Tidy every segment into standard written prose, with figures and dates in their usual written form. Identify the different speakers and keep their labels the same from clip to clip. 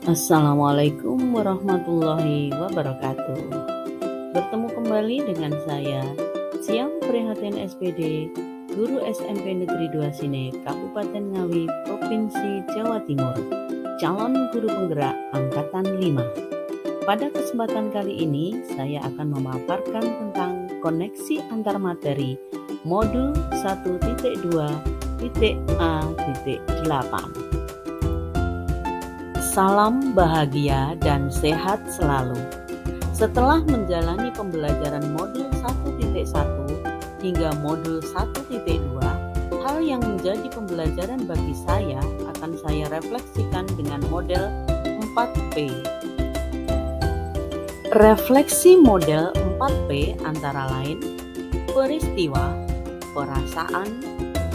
Speaker 1: Assalamualaikum warahmatullahi wabarakatuh. Bertemu kembali dengan saya, Siam Prihatin SPD, Guru SMP Negeri 2 Sine, Kabupaten Ngawi, Provinsi Jawa Timur, calon guru penggerak Angkatan 5. Pada kesempatan kali ini, saya akan memaparkan tentang koneksi antar materi modul 1.2.A.8. Salam bahagia dan sehat selalu. Setelah menjalani pembelajaran modul 1.1 hingga modul 1.2, hal yang menjadi pembelajaran bagi saya akan saya refleksikan dengan model 4P. Refleksi model 4P antara lain peristiwa, perasaan,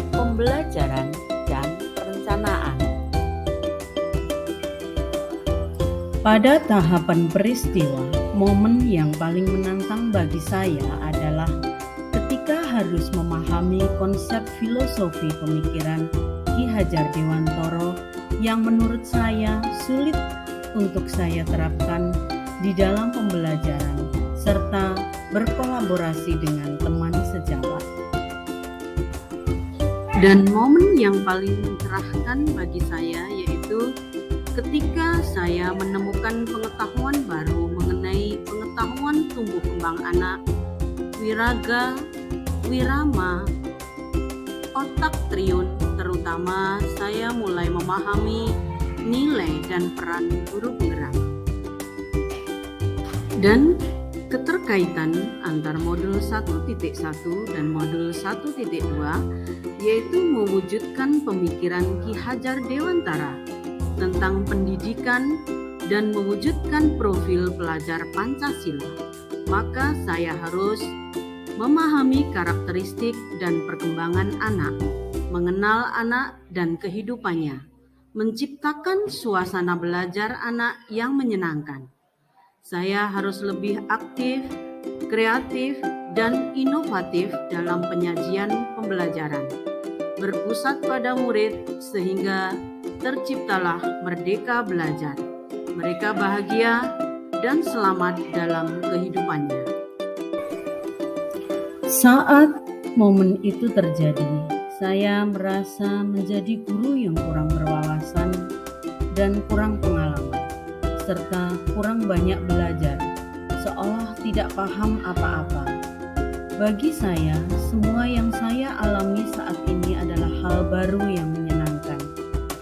Speaker 1: pembelajaran, dan perencanaan. Pada tahapan peristiwa, momen yang paling menantang bagi saya adalah ketika harus memahami konsep filosofi pemikiran Ki Hajar Dewantara yang menurut saya sulit untuk saya terapkan di dalam pembelajaran serta berkolaborasi dengan teman sejawat. Dan momen yang paling mencerahkan bagi saya yaitu ketika saya menemukan pengetahuan baru mengenai pengetahuan tumbuh kembang anak, wiraga, wirama, otak triun, terutama saya mulai memahami nilai dan peran guru penggerak. Dan keterkaitan antar modul 1.1 dan modul 1.2 yaitu mewujudkan pemikiran Ki Hajar Dewantara tentang pendidikan dan mewujudkan profil pelajar Pancasila, maka saya harus memahami karakteristik dan perkembangan anak, mengenal anak dan kehidupannya, menciptakan suasana belajar anak yang menyenangkan. Saya harus lebih aktif, kreatif, dan inovatif dalam penyajian pembelajaran, berpusat pada murid sehingga terciptalah merdeka belajar. Mereka bahagia dan selamat dalam kehidupannya. Saat momen itu terjadi, saya merasa menjadi guru yang kurang berwawasan dan kurang pengalaman, serta kurang banyak belajar, seolah tidak paham apa-apa. Bagi saya, semua yang saya alami saat ini adalah hal baru yang menyenangkan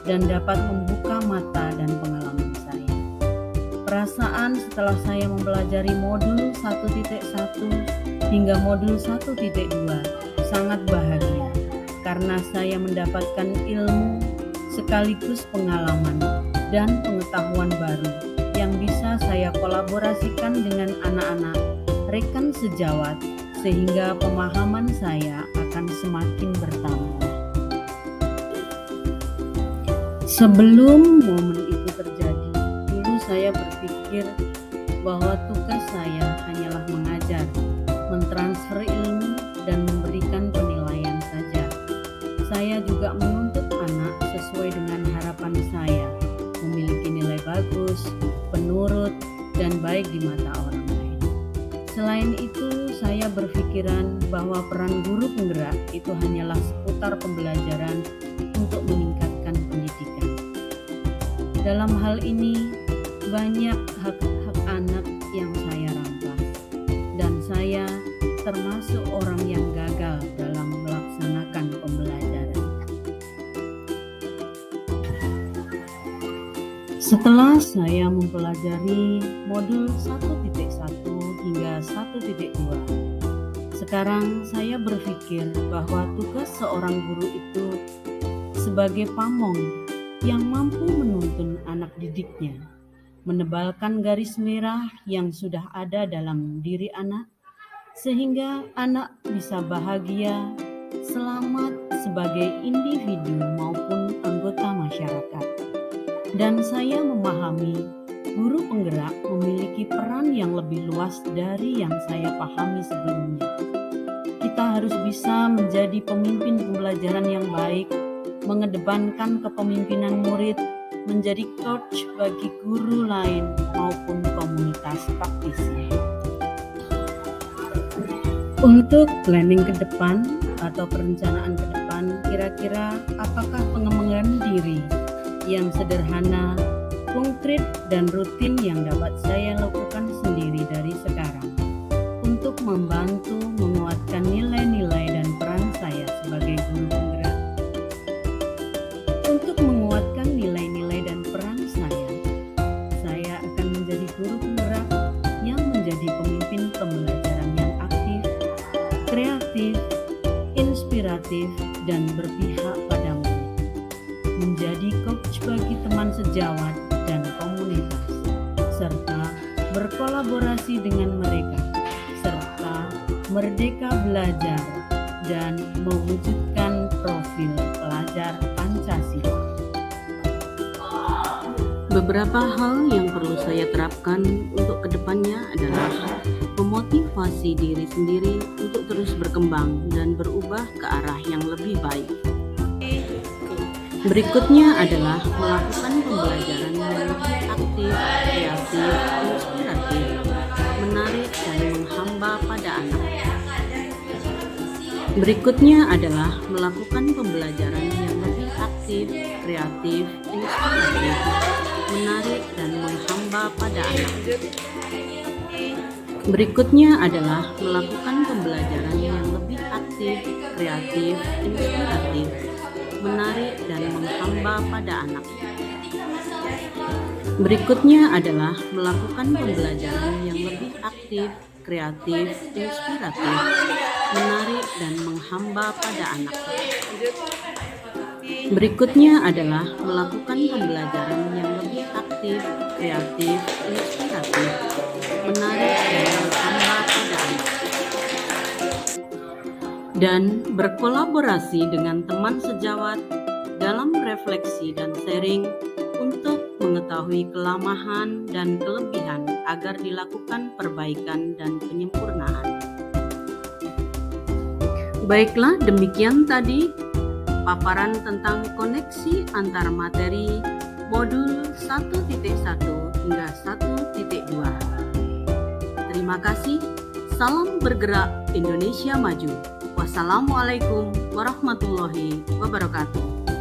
Speaker 1: dan dapat membuka mata dan pengalaman saya. Perasaan setelah saya mempelajari modul 1.1 hingga modul 1.2 sangat bahagia karena saya mendapatkan ilmu sekaligus pengalaman dan pengetahuan baru yang bisa saya kolaborasikan dengan anak-anak rekan sejawat sehingga pemahaman saya akan semakin bertambah. Sebelum momen itu terjadi, dulu saya berpikir bahwa tugas saya hanyalah mengajar, mentransfer ilmu, dan memberikan penilaian saja. Saya juga menuntut anak sesuai dengan harapan saya, memiliki nilai bagus, penurut, dan baik di mata orang lain. Selain itu, saya berpikiran bahwa peran guru penggerak itu hanyalah seputar pembelajaran untuk meningkatkan pendidikan. Dalam hal ini, banyak hak-hak anak yang saya rampas, dan saya termasuk orang yang gagal dalam melaksanakan pembelajaran. Setelah saya mempelajari modul 1.1 hingga 1.2, sekarang saya berpikir bahwa tugas seorang guru itu sebagai pamong yang mampu menuntun anak didiknya, menebalkan garis merah yang sudah ada dalam diri anak, sehingga anak bisa bahagia, selamat sebagai individu maupun anggota masyarakat. Dan saya memahami guru penggerak memiliki peran yang lebih luas dari yang saya pahami sebelumnya. Kita harus bisa menjadi pemimpin pembelajaran yang baik, mengedepankan kepemimpinan murid, menjadi coach bagi guru lain maupun komunitas praktisi. Untuk planning ke depan atau perencanaan ke depan, kira-kira apakah pengembangan diri yang sederhana, konkret, dan rutin yang dapat saya lakukan sendiri dari sekarang untuk membantu menguatkan nilai-nilai dan peran saya sebagai guru penggerak? Untuk menguatkan nilai-nilai dan peran saya akan menjadi guru penggerak yang menjadi pemimpin pembelajaran yang aktif, kreatif, inspiratif, dan berpihak pada murid, menjadi coach bagi teman sejawat dan komunitas, serta berkolaborasi dengan mereka, serta merdeka belajar dan mewujudkan profil pelajar Pancasila. Beberapa hal yang perlu saya terapkan untuk kedepannya adalah memotivasi diri sendiri untuk terus berkembang dan berubah ke arah yang lebih baik. Berikutnya adalah melakukan pembelajaran yang lebih aktif, kreatif, inspiratif, menarik, dan menghamba pada anak. Berikutnya adalah melakukan pembelajaran yang lebih aktif, kreatif, inspiratif, menarik, dan menghamba pada anak. Berikutnya adalah melakukan pembelajaran yang lebih aktif, kreatif, inspiratif, menarik, dan menghamba pada anak. Berikutnya adalah melakukan pembelajaran yang lebih aktif, kreatif, inspiratif, menarik, dan menghamba pada anak. Berikutnya adalah melakukan pembelajaran yang lebih aktif, kreatif, inspiratif, menarik, dan menghamba pada anak. Dan berkolaborasi dengan teman sejawat dalam refleksi dan sharing untuk mengetahui kelemahan dan kelebihan agar dilakukan perbaikan dan penyempurnaan. Baiklah, demikian tadi paparan tentang koneksi antar materi modul 1.1 hingga 1.2. Terima kasih. Salam bergerak Indonesia maju. Wassalamualaikum warahmatullahi wabarakatuh.